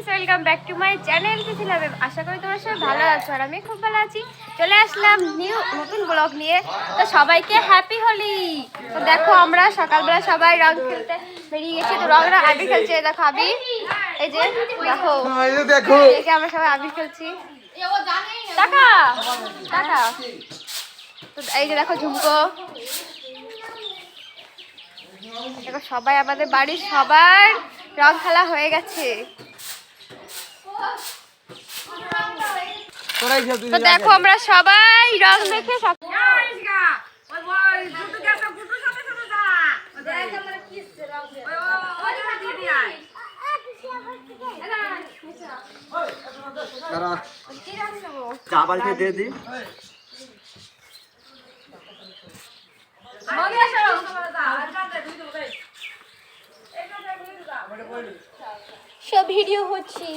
Welcome back to my channel ছিলাম। আশা করি তোমরা সবাই ভালো আছো আর আমি খুব ভালো আছি। চলে আসলাম নতুন ব্লগ নিয়ে। তো সবাইকে হ্যাপি হোলি। তো দেখো আমরা সকালবেলা সবাই রং খেলতে বেরিয়ে গেছি। তো রংরা আবির খেলছে, দেখো আবির, এই যে দেখো দেখো আমরা সবাই আবির খেলছি। টাকা টাকা। তো এই যে দেখো ঝুমকো, দেখো সবাই আমাদের বাড়ির সবার রং খেলা হয়ে গেছে। তো দেখো আমরা সবাই রং দেখে চাবালটা দিয়ে দি। সব ভিডিও হচ্ছে।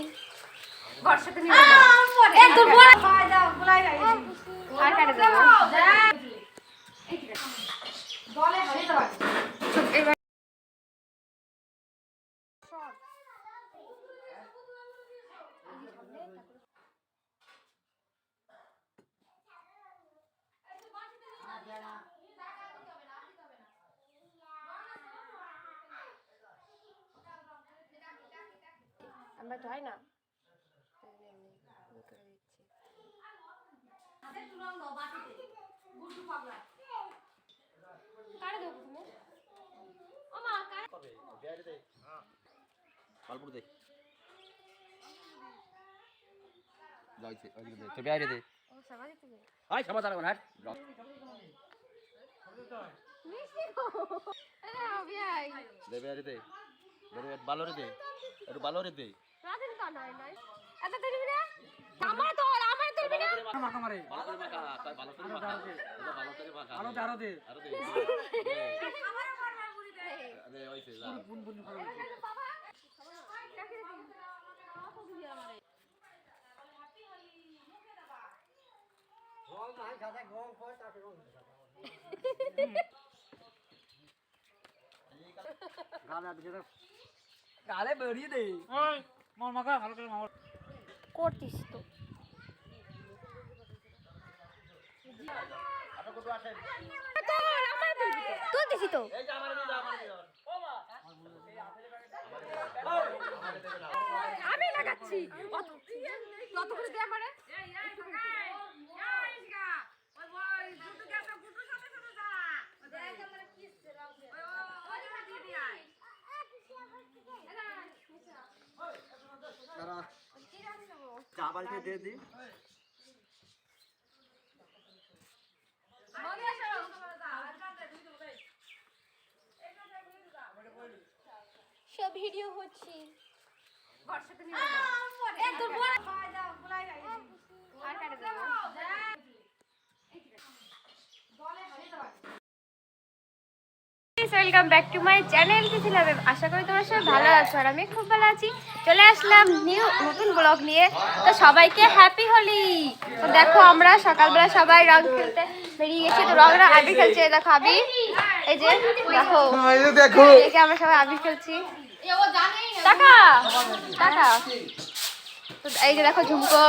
আমরা তো হয় না গালে বেরিয়ে দে। করতিস তো। তুলতেছি তো। আমি লাগাচ্ছি কত করে দেয়া পারে। চাবালটা দিয়ে দি। সব ভিডিও হচ্ছে। Welcome back to my channel ছিলাম। আশা করি তোমরা সবাই ভালো আছো আর আমি খুব ভালো আছি। চলে আসলাম নতুন ব্লগ নিয়ে। তো সবাইকে হ্যাপি হোলি। তো দেখো আমরা সকালবেলা সবাই রং খেলতে বেরিয়ে গেছি। তো রংরা আবির খেলছে, দেখো আবির, এই যে দেখো দেখে আমরা সবাই আবির খেলছি। টাকা টাকা। তো এই যে দেখো ঝুমকো,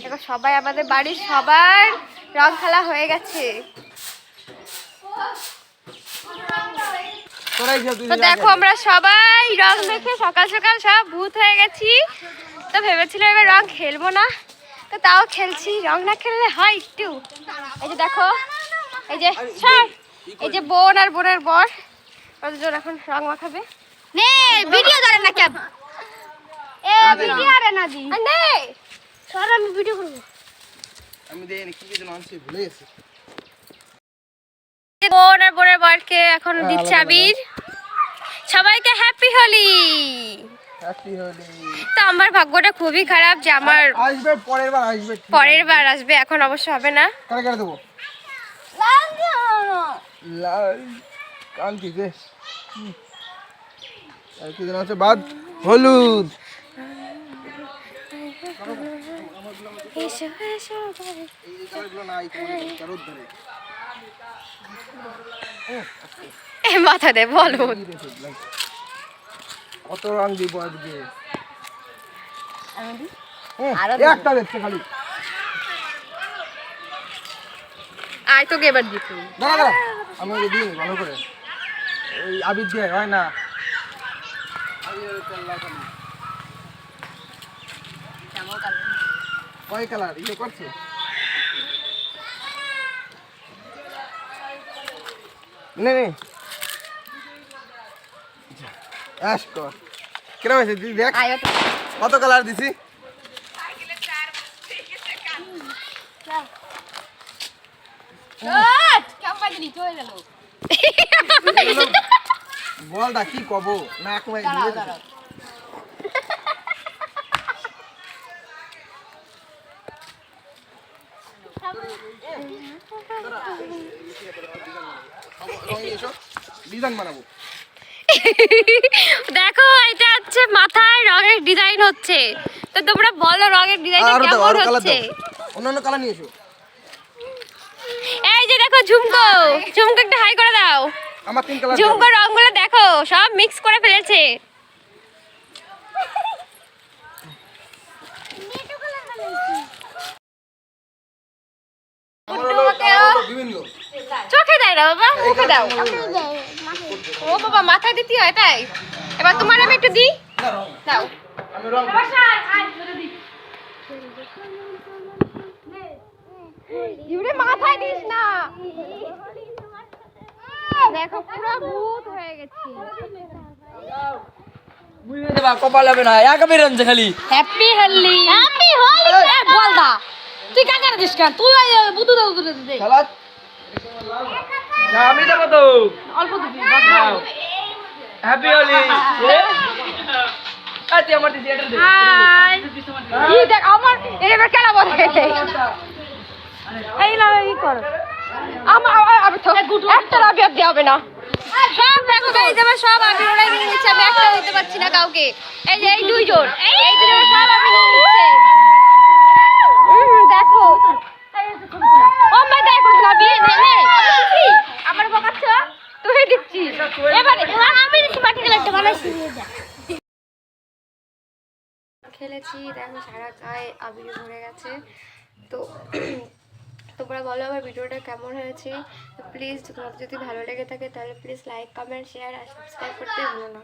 দেখো সবাই আমাদের বাড়ির সবার রং খেলা হয়ে গেছে। তো দেখো আমরা সবাই রং দেখে সকাল সকাল সব ভূত হয়ে গেছি। তো ভেবেছিলাম এবার রং খেলবো না, তো তাও খেলছি। রং না খেললে হয় একটু। এই যে দেখো, এই যে এই যে বোন আর বোনের বর ওদের এখন রং মাখাবে। নে ভিডিও ধরে না কেন? এ ভিডিও আরে না দি নে সর, আমি ভিডিও করব। আমি দেই কি কি আনছি ভুলে গেছি। বোন আর বোনের বরকে এখন দিচ্ছে আবির। সবাইকে হ্যাপি হোলি। হ্যাপি হোলি। তো আমার ভাগ্যটা খুবই খারাপ যে আমার আসবে পরের বার আসবে। এখন অবশ্য হবে না। কারে কারে দেবো? লাল কাল কি দে আর কি জানা আছে বাদ হলুদ। এসো এসো এই কালারগুলো নাই তোমাদের কারোর ধরে। মাথা দে বলো। কত রং দিব আজকে আমি দিই। আরো আরো একটা দেখছে খালি আয় তোকে এবার দিই তুই। দাঁড়া দাঁড়া আমি ওকে দিই ভালো করে ওই আবির দিয়ে হয় না আবির কালার খালি কেমন কালার? কয় কালার ইয়ে করছে নে নে আশ কর কিরম হয়েছে দিদি দেখ আয় তো। কত কালার দিছি কেমন দিলি চলে গেল। বলটা কি কব নাক মাই দাঁড়াও দাঁড়াও। ডিজাইন বানাবো দেখো এটা হচ্ছে মাথায় রঙের ডিজাইন হচ্ছে, তো তোমরা বলো রঙের ডিজাইনটা আরো দাও কেমন আরো কালার হচ্ছে। দাও অন্যান্য কালার নিয়ে এসো এই যে দেখো ঝুমকো, ঝুমকো একটা হাই করে দাও। আমার 3 কালার ঝুমকো রংগুলো দেখো সব মিক্স করে ফেলেছে। বিভিন্ন চোখে দেয় না বাবা, মুখে দাও। ও বাবা মাথায় দিতে হয় তাই। এবার তোমার আমি একটু দিই, দাও। আমি রং ইউরে মাথায় দিস না। দেখো পুরো ভূত হয়ে গেছি। বুঝে দেবা কপাল হবে না এক বেরোচ্ছে খালি হ্যাপি হোলি, হ্যাপি হোলি। এ বলদা তুই কাকার দিস কেন? তুই বুদু দাও দুটো দে। সালাদ না আমি দেবো তো অল্প দিবি। হ্যাপি হোলি আচ্ছা আমার দিদি এটা দে হাই কি দেখ আমার এবার কেন বলে এই না এই কর আমার আমি তো একটা আবির দেওয়া হবে না। সব দেখো গাইস আমার সব আবির ওরাই নিয়ে নিচ্ছে, আমি একটা দিতে পারছি না কাউকে। এই যে এই দুইজন, এই দুইজন সব আবির নিয়ে নিচ্ছে। দেখো ও মা দেখো না বিয়ে নেবে আমার বকাচ্ছ তুই দিচ্ছিস এবারে আমি দিচ্ছি মাটি কালারটা বানাইছি খেলেছি। দেখো সারা গায়ে আবির ভরে গেছে। তো তোমরা বলো আমার ভিডিওটা কেমন হয়েছে। প্লিজ তোমাদের যদি ভালো লেগে থাকে তাহলে প্লিজ লাইক কমেন্ট শেয়ার আর সাবস্ক্রাইব করতে ভুলো না।